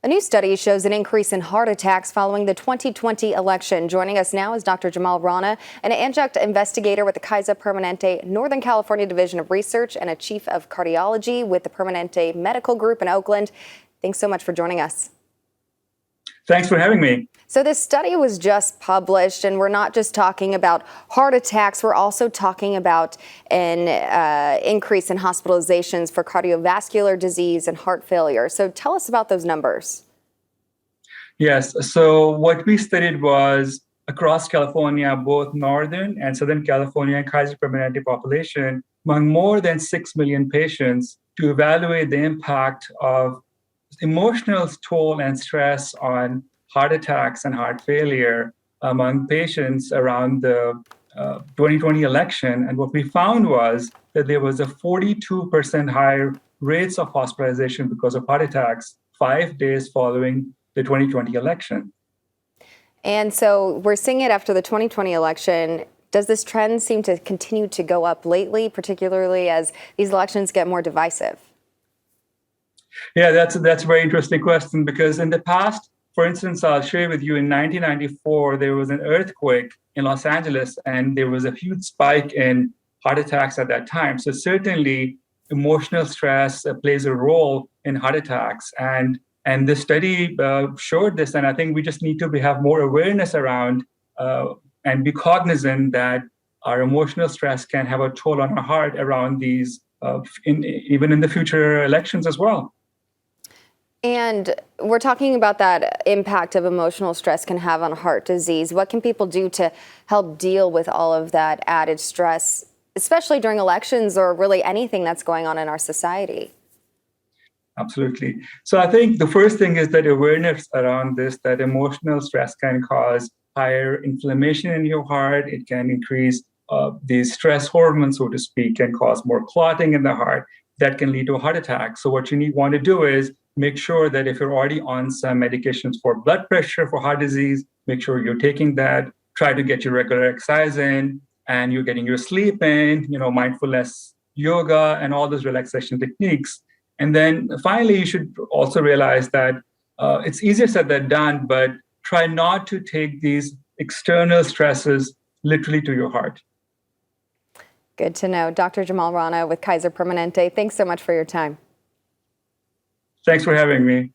A new study shows an increase in heart attacks following the 2020 election. Joining us now is Dr. Jamal Rana, an adjunct investigator with the Kaiser Permanente Northern California Division of Research and a chief of cardiology with the Permanente Medical Group in Oakland. Thanks so much for joining us. Thanks for having me. So this study was just published, and we're not just talking about heart attacks. We're also talking about an increase in hospitalizations for cardiovascular disease and heart failure. So tell us about those numbers. Yes. So what we studied was across California, both Northern and Southern California and Kaiser Permanente population, among more than 6 million patients, to evaluate the impact of emotional toll and stress on heart attacks and heart failure among patients around the 2020 election. And what we found was that there was a 42% higher rates of hospitalization because of heart attacks 5 days following the 2020 election. And so we're seeing it after the 2020 election. Does this trend seem to continue to go up lately, particularly as these elections get more divisive? Yeah, that's a very interesting question, because in the past, for instance, I'll share with you in 1994, there was an earthquake in Los Angeles, and there was a huge spike in heart attacks at that time. So certainly emotional stress plays a role in heart attacks. And this study showed this, and I think we just need to have more awareness around and be cognizant that our emotional stress can have a toll on our heart around these, even in the future elections as well. And we're talking about that impact of emotional stress can have on heart disease. What can people do to help deal with all of that added stress, especially during elections or really anything that's going on in our society? Absolutely. So I think the first thing is that awareness around this, that emotional stress can cause higher inflammation in your heart. It can increase the stress hormones, so to speak, and cause more clotting in the heart. That can lead to a heart attack. So what you want to do is make sure that if you're already on some medications for blood pressure, for heart disease, make sure you're taking that. Try to get your regular exercise in, and you're getting your sleep in, mindfulness, yoga, and all those relaxation techniques. And then finally, you should also realize that it's easier said than done, but try not to take these external stresses literally to your heart. Good to know. Dr. Jamal Rana with Kaiser Permanente, thanks so much for your time. Thanks for having me.